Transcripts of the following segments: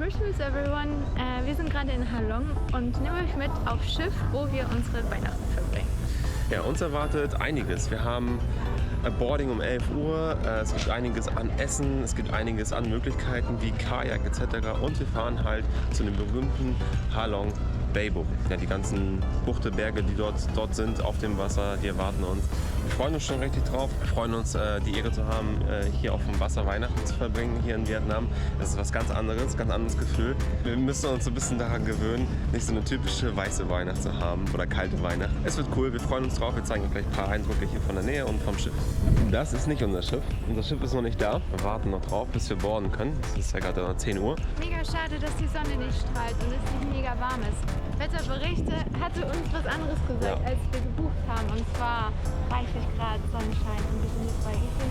Christmas everyone! Wir sind gerade in Halong und nehmen euch mit aufs Schiff, wo wir unsere Weihnachten verbringen. Ja, uns erwartet einiges. Wir haben Boarding um 11 Uhr, es gibt einiges an Essen, es gibt einiges an Möglichkeiten wie Kajak etc. Und wir fahren halt zu dem berühmten Halong Bay Bucht. Ja, die ganzen Buchteberge, die dort sind auf dem Wasser, die erwarten uns. Wir freuen uns schon richtig drauf. Wir freuen uns, die Ehre zu haben, hier auf dem Wasser Weihnachten zu verbringen, hier in Vietnam. Das ist was ganz anderes Gefühl. Wir müssen uns so ein bisschen daran gewöhnen, nicht so eine typische weiße Weihnacht zu haben oder kalte Weihnacht. Es wird cool, wir freuen uns drauf. Wir zeigen euch gleich ein paar Eindrücke hier von der Nähe und vom Schiff. Das ist nicht unser Schiff. Unser Schiff ist noch nicht da. Wir warten noch drauf, bis wir boarden können. Es ist ja gerade 10 Uhr. Mega schade, dass die Sonne nicht strahlt und es nicht mega warm ist. Wetterberichte hatte uns was anderes gesagt, als wir gebucht haben. Und zwar 30 Grad Sonnenschein und wir sind jetzt bei wie viel?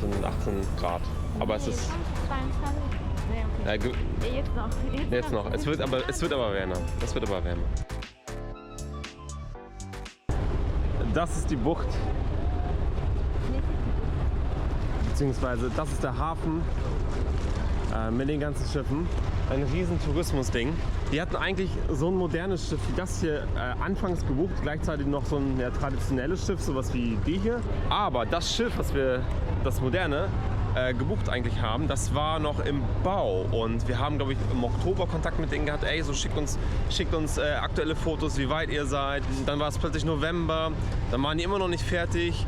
19, 18 Grad. Aber es ist... 22? Nee, okay. Jetzt noch. Es wird aber wärmer. Es wird aber wärmer. Das ist die Bucht. Beziehungsweise das ist der Hafen mit den ganzen Schiffen. Ein riesen Tourismusding. Die hatten eigentlich so ein modernes Schiff wie das hier anfangs gebucht, gleichzeitig noch so ein traditionelles Schiff, sowas wie die hier. Aber das Schiff, das moderne, gebucht eigentlich haben, das war noch im Bau und wir haben, glaube ich, im Oktober Kontakt mit denen gehabt, ey, so schickt uns aktuelle Fotos, wie weit ihr seid. Dann war es plötzlich November, dann waren die immer noch nicht fertig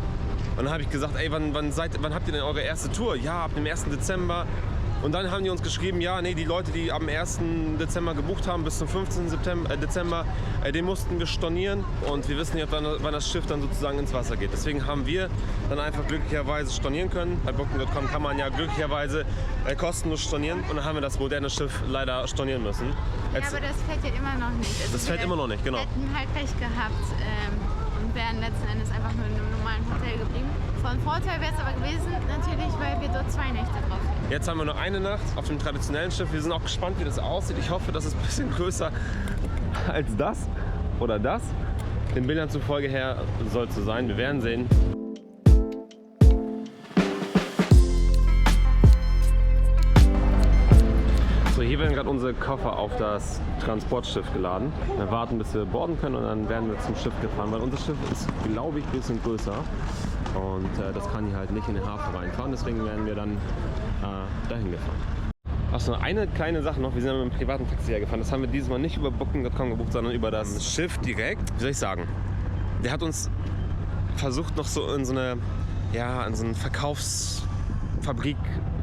und dann habe ich gesagt, ey, wann habt ihr denn eure erste Tour? Ja, ab dem 1. Dezember. Und dann haben die uns geschrieben, ja, nee, die Leute, die am 1. Dezember gebucht haben, bis zum 15. Dezember, den mussten wir stornieren. Und wir wissen nicht, wann das Schiff dann sozusagen ins Wasser geht. Deswegen haben wir dann einfach glücklicherweise stornieren können. Bei Booking.com kann man ja glücklicherweise kostenlos stornieren. Und dann haben wir das moderne Schiff leider stornieren müssen. Ja, aber das fällt ja immer noch nicht. Also das fällt immer noch nicht, genau. Wir hätten halt Pech gehabt und wären letzten Endes einfach nur in einem normalen Hotel geblieben. Von Vorteil wäre es aber gewesen, natürlich, weil wir dort 2 Nächte drauf sind. Jetzt haben wir noch eine Nacht auf dem traditionellen Schiff. Wir sind auch gespannt, wie das aussieht. Ich hoffe, das ist ein bisschen größer als das oder das. Den Bildern zufolge her soll es so sein. Wir werden sehen. So, hier werden gerade unsere Koffer auf das Transportschiff geladen. Wir warten, bis wir boarden können und dann werden wir zum Schiff gefahren, weil unser Schiff ist, glaube ich, ein bisschen größer. Und das kann hier halt nicht in den Hafen reinfahren, deswegen werden wir dann dahin gefahren. Achso, eine kleine Sache noch, wir sind mit einem privaten Taxi hergefahren. Das haben wir dieses Mal nicht über Booking.com gebucht, sondern über das Schiff direkt. Wie soll ich sagen? Der hat uns versucht noch so in so eine Verkaufsfabrik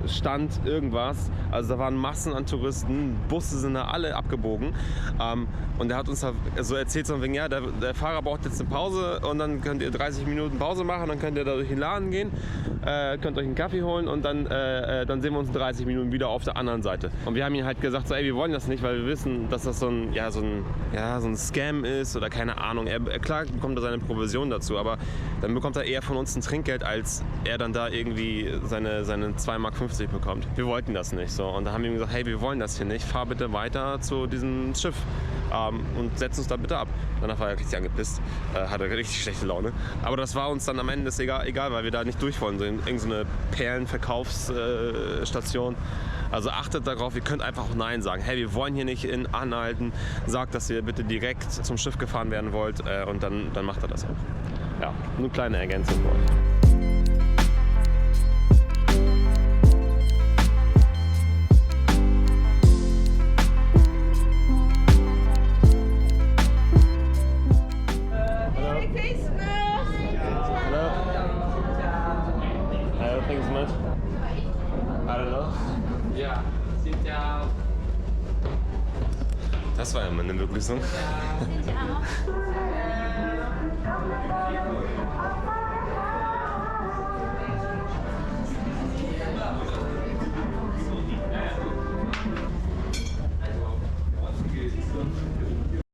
stand irgendwas, also da waren Massen an Touristen, Busse sind da alle abgebogen und der hat uns so erzählt, so wegen, ja, der Fahrer braucht jetzt eine Pause und dann könnt ihr 30 Minuten Pause machen, dann könnt ihr da durch den Laden gehen, könnt euch einen Kaffee holen und dann sehen wir uns in 30 Minuten wieder auf der anderen Seite. Und wir haben ihm halt gesagt, so, ey, wir wollen das nicht, weil wir wissen, dass das so ein Scam ist oder keine Ahnung. Klar bekommt er seine Provision dazu, aber dann bekommt er eher von uns ein Trinkgeld, als er dann da irgendwie seine 2,50 Mark bekommt. Wir wollten das nicht so und da haben wir ihm gesagt, hey, wir wollen das hier nicht, fahr bitte weiter zu diesem Schiff und setz uns da bitte ab. Danach war er richtig angepisst, hatte richtig schlechte Laune. Aber das war uns dann am Ende egal, weil wir da nicht durch wollen, so in irgendeine Perlenverkaufsstation. Also achtet darauf, ihr könnt einfach auch Nein sagen. Hey, wir wollen hier nicht anhalten, sagt, dass ihr bitte direkt zum Schiff gefahren werden wollt und dann macht er das auch. Ja, nur eine kleine Ergänzung für euch. Das war ja mal eine Begrüßung.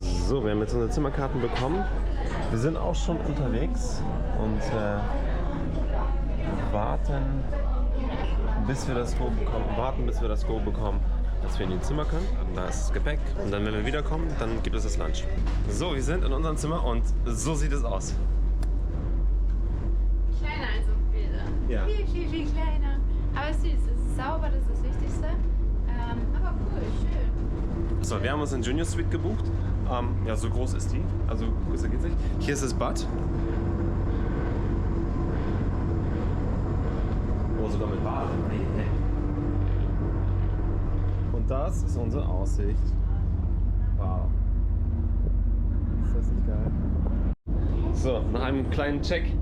So, wir haben jetzt unsere Zimmerkarten bekommen. Wir sind auch schon unterwegs und warten, bis wir das Go bekommen, dass wir in die Zimmer können. Da ist das Gepäck und dann, wenn wir wiederkommen, dann gibt es das Lunch. So, wir sind in unserem Zimmer und so sieht es aus. Kleiner als auf Bilder. Ja. Viel kleiner. Aber süß, es ist sauber, das ist das Wichtigste. Aber cool, So, wir haben uns eine Junior Suite gebucht. Ja, so groß ist die. Also größer geht's nicht. Hier ist das Bad. Oh, sogar mit Bad. Und das ist unsere Aussicht. Wow. Ist das nicht geil? So, nach einem kleinen Check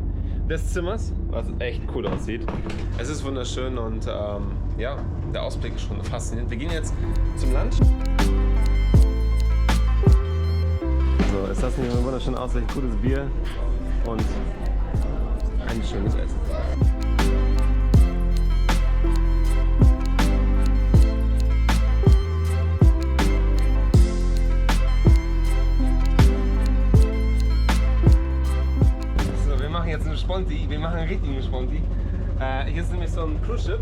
des Zimmers, was echt cool aussieht. Es ist wunderschön und ja, der Ausblick ist schon faszinierend. Wir gehen jetzt zum Lunch. So, ist das nicht eine wunderschöne Aussicht? Gutes Bier und ein schönes Essen. Jetzt einen Sponti, wir machen einen richtigen Sponti. Hier ist nämlich so ein Cruise-Ship.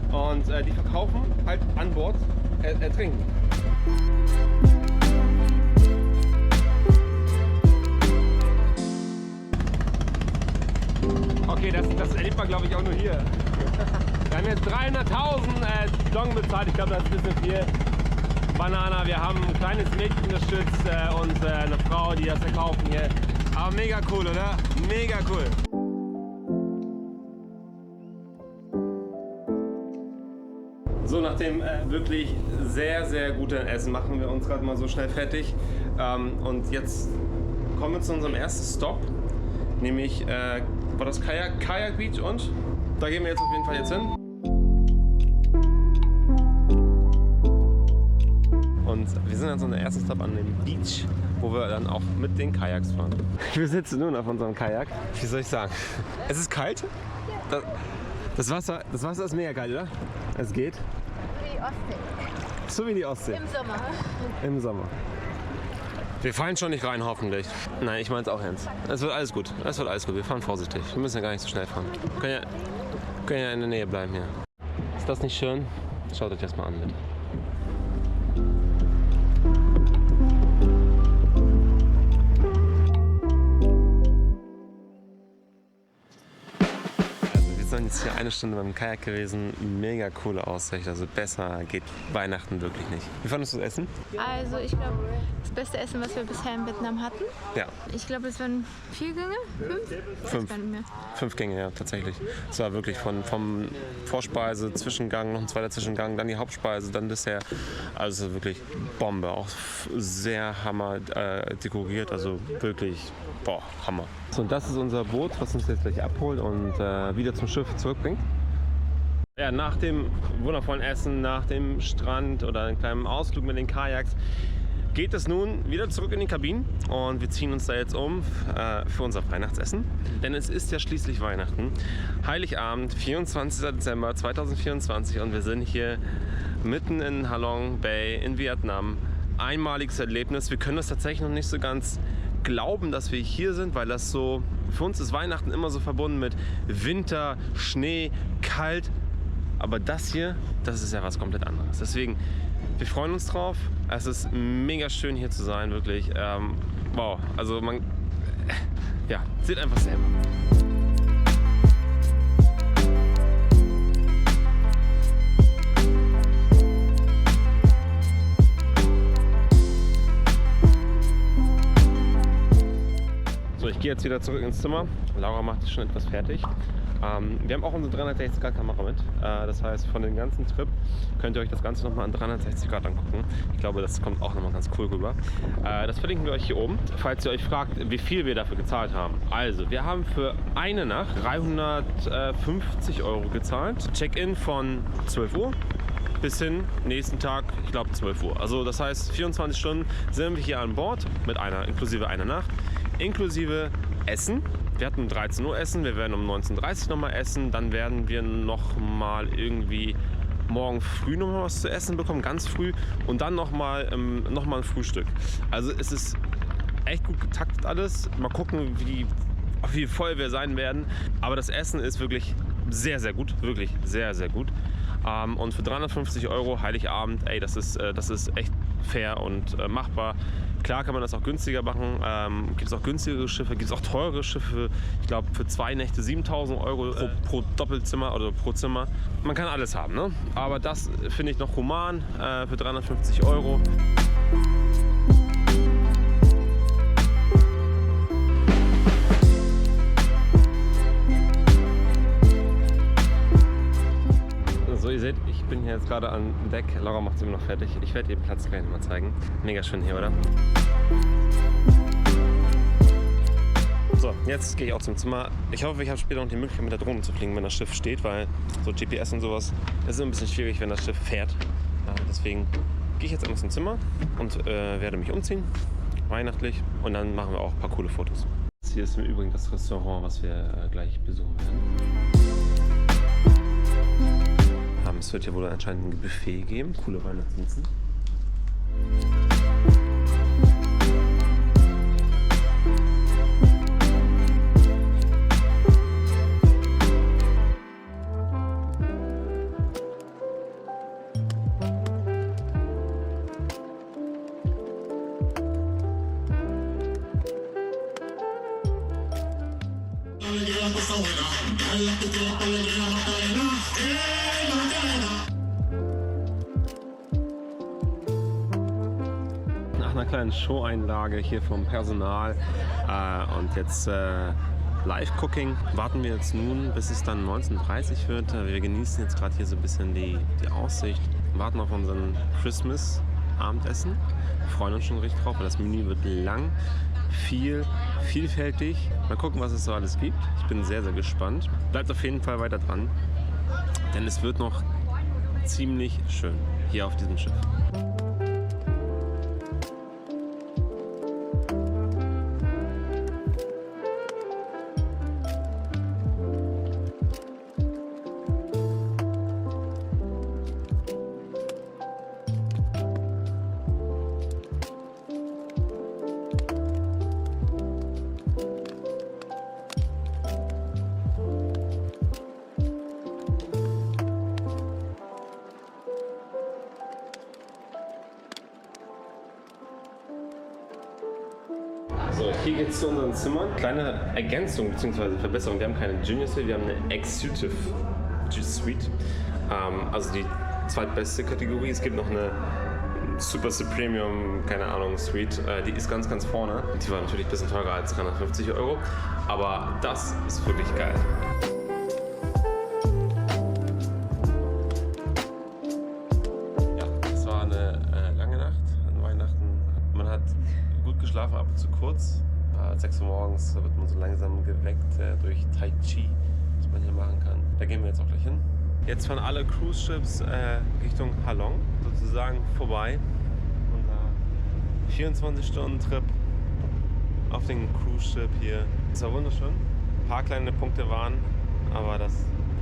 Hallo! Und die verkaufen halt an Bord Trinken. Okay, das erlebt man glaube ich auch nur hier. Wir haben jetzt 300.000 Dong bezahlt, ich glaube das ist ein bisschen viel. Banana, wir haben ein kleines Mädchen unterstützt und eine Frau, die das verkaufen hier. Aber mega cool, oder? Mega cool. So, nach dem wirklich sehr, sehr guten Essen machen wir uns gerade mal so schnell fertig. Und jetzt kommen wir zu unserem ersten Stop. Nämlich, war das Kayak Beach und da gehen wir jetzt auf jeden Fall jetzt hin. Und wir sind an so einem ersten Stop an dem Beach, wo wir dann auch mit den Kajaks fahren. Wir sitzen nun auf unserem Kajak. Wie soll ich sagen? Es ist kalt. Das Wasser ist mega kalt, oder? Es geht. Wie die Ostsee. So wie die Ostsee. Im Sommer. Im Sommer. Wir fallen schon nicht rein, hoffentlich. Nein, ich meine es auch ernst. Es wird alles gut. Es wird alles gut. Wir fahren vorsichtig. Wir müssen ja gar nicht so schnell fahren. Wir können ja in der Nähe bleiben hier. Ist das nicht schön? Schaut euch das mal an, bitte. Wir sind jetzt hier eine Stunde beim Kajak gewesen. Mega coole Aussicht. Also besser geht Weihnachten wirklich nicht. Wie fandest du das Essen? Also ich glaube, das beste Essen, was wir bisher in Vietnam hatten. Ja. Ich glaube, es waren 4 Gänge? 5? 5 Gänge, ja, tatsächlich. Es war wirklich vom Vorspeise, Zwischengang, noch ein zweiter Zwischengang, dann die Hauptspeise, dann Dessert. Also wirklich Bombe. Auch sehr hammer dekoriert. Also wirklich, boah, Hammer. So, und das ist unser Boot, was uns jetzt gleich abholt und wieder zum Schiff zurückbringt. Ja, nach dem wundervollen Essen, nach dem Strand oder einem kleinen Ausflug mit den Kajaks geht es nun wieder zurück in die Kabinen und wir ziehen uns da jetzt um für unser Weihnachtsessen. Denn es ist ja schließlich Weihnachten. Heiligabend, 24. Dezember 2024 und wir sind hier mitten in Halong Bay in Vietnam. Einmaliges Erlebnis. Wir können das tatsächlich noch nicht so ganz glauben, dass wir hier sind, weil das so, für uns ist Weihnachten immer so verbunden mit Winter, Schnee, kalt. Aber das hier, das ist ja was komplett anderes. Deswegen, wir freuen uns drauf. Es ist mega schön hier zu sein, wirklich. Wow, also man, ja, seht einfach selber. So, ich gehe jetzt wieder zurück ins Zimmer. Laura macht sich schon etwas fertig. Wir haben auch unsere 360-Grad-Kamera mit. Das heißt, von dem ganzen Trip könnt ihr euch das Ganze nochmal an 360 Grad angucken. Ich glaube, das kommt auch nochmal ganz cool rüber. Das verlinken wir euch hier oben, falls ihr euch fragt, wie viel wir dafür gezahlt haben. Also, wir haben für eine Nacht 350 € gezahlt. Check-in von 12 Uhr bis hin nächsten Tag, ich glaube 12 Uhr. Also das heißt, 24 Stunden sind wir hier an Bord, mit inklusive einer Nacht, inklusive Essen. Wir hatten um 13 Uhr Essen, wir werden um 19:30 Uhr nochmal essen, dann werden wir nochmal irgendwie morgen früh nochmal was zu essen bekommen, ganz früh, und dann nochmal ein Frühstück. Also es ist echt gut getaktet alles. Mal gucken, wie voll wir sein werden. Aber das Essen ist wirklich sehr, sehr gut, wirklich sehr, sehr gut. Und für 350 € Heiligabend, ey, das ist echt fair und machbar. Klar kann man das auch günstiger machen. Gibt es auch günstigere Schiffe, gibt es auch teure Schiffe. Ich glaube für 2 Nächte 7.000 € pro Doppelzimmer oder pro Zimmer. Man kann alles haben, ne? Aber das finde ich noch human für 350 €. So, ihr seht, ich bin hier jetzt gerade an Deck. Laura macht es immer noch fertig. Ich werde den Platz gleich mal zeigen. Mega schön hier, oder? So, jetzt gehe ich auch zum Zimmer. Ich hoffe, ich habe später noch die Möglichkeit, mit der Drohne zu fliegen, wenn das Schiff steht, weil so GPS und sowas ist ein bisschen schwierig, wenn das Schiff fährt. Deswegen gehe ich jetzt einmal zum Zimmer und werde mich umziehen, weihnachtlich, und dann machen wir auch ein paar coole Fotos. Hier ist im Übrigen das Restaurant, was wir gleich besuchen werden. Es wird hier wohl anscheinend ein Buffet geben, coole Weihnachtsmünzen. Nach einer kleinen Show-Einlage hier vom Personal und jetzt Live-Cooking warten wir jetzt nun, bis es dann 19:30 wird. Wir genießen jetzt gerade hier so ein bisschen die Aussicht, warten auf unseren Christmas-Abendessen. Wir freuen uns schon richtig drauf, weil das Menü wird lang, vielfältig. Mal gucken, was es so alles gibt. Ich bin sehr, sehr gespannt. Bleibt auf jeden Fall weiter dran, denn es wird noch ziemlich schön hier auf diesem Schiff. So, hier geht es zu unseren Zimmern. Kleine Ergänzung bzw. Verbesserung. Wir haben keine Junior Suite, wir haben eine Executive Suite. Also die zweitbeste Kategorie. Es gibt noch eine Super Premium, keine Ahnung, Suite. Die ist ganz, ganz vorne. Die war natürlich ein bisschen teurer als 350 €. Aber das ist wirklich geil. Ja, das war eine lange Nacht an Weihnachten. Man hat gut geschlafen, ab und zu kurz. 6 Uhr morgens wird man so langsam geweckt durch Tai Chi, was man hier machen kann. Da gehen wir jetzt auch gleich hin. Jetzt fahren alle Cruise Ships Richtung Halong sozusagen vorbei. Unser 24-Stunden-Trip auf den Cruise Ship hier. Das war wunderschön. Ein paar kleine Punkte waren, aber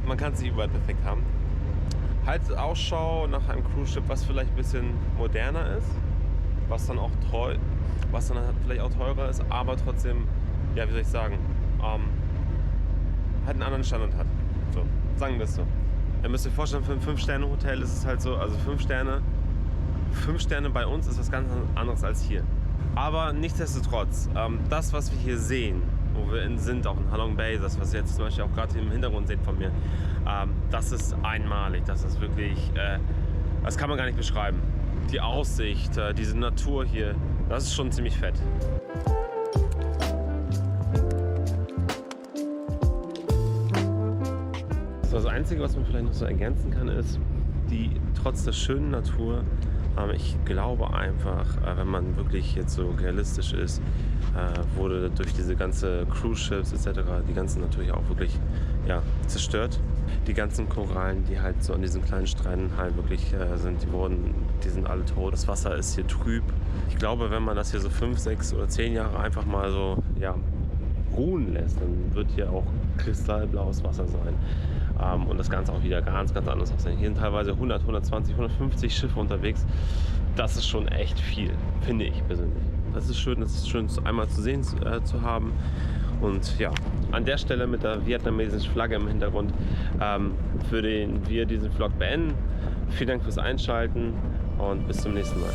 man kann es nicht überall perfekt haben. Halt Ausschau nach einem Cruise Ship, was vielleicht ein bisschen moderner ist, was dann vielleicht auch teurer ist, aber trotzdem, ja, wie soll ich sagen, halt einen anderen Standard hat. So, sagen wir es so. Ihr müsst euch vorstellen, für ein 5-Sterne-Hotel ist es halt so, also 5 Sterne bei uns ist was ganz anderes als hier. Aber nichtsdestotrotz, das, was wir hier sehen, wo wir sind, auch in Halong Bay, das, was ihr jetzt zum Beispiel auch gerade im Hintergrund seht von mir, das ist einmalig, das ist wirklich, das kann man gar nicht beschreiben. Die Aussicht, diese Natur hier, das ist schon ziemlich fett. Das Einzige, was man vielleicht noch so ergänzen kann, ist, trotz der schönen Natur, ich glaube einfach, wenn man wirklich jetzt so realistisch ist, wurde durch diese ganze Cruise Ships etc. die ganzen natürlich auch wirklich zerstört. Die ganzen Korallen, die halt so an diesen kleinen Stränden halt wirklich sind, die sind alle tot. Das Wasser ist hier trüb. Ich glaube, wenn man das hier so 5, 6 oder 10 Jahre einfach mal so ruhen lässt, dann wird hier auch kristallblaues Wasser sein. Und das Ganze auch wieder ganz, ganz anders aussehen. Hier sind teilweise 100, 120, 150 Schiffe unterwegs. Das ist schon echt viel, finde ich persönlich. Das ist schön einmal zu sehen zu haben. Und ja, an der Stelle mit der vietnamesischen Flagge im Hintergrund würden wir diesen Vlog beenden. Vielen Dank fürs Einschalten und bis zum nächsten Mal.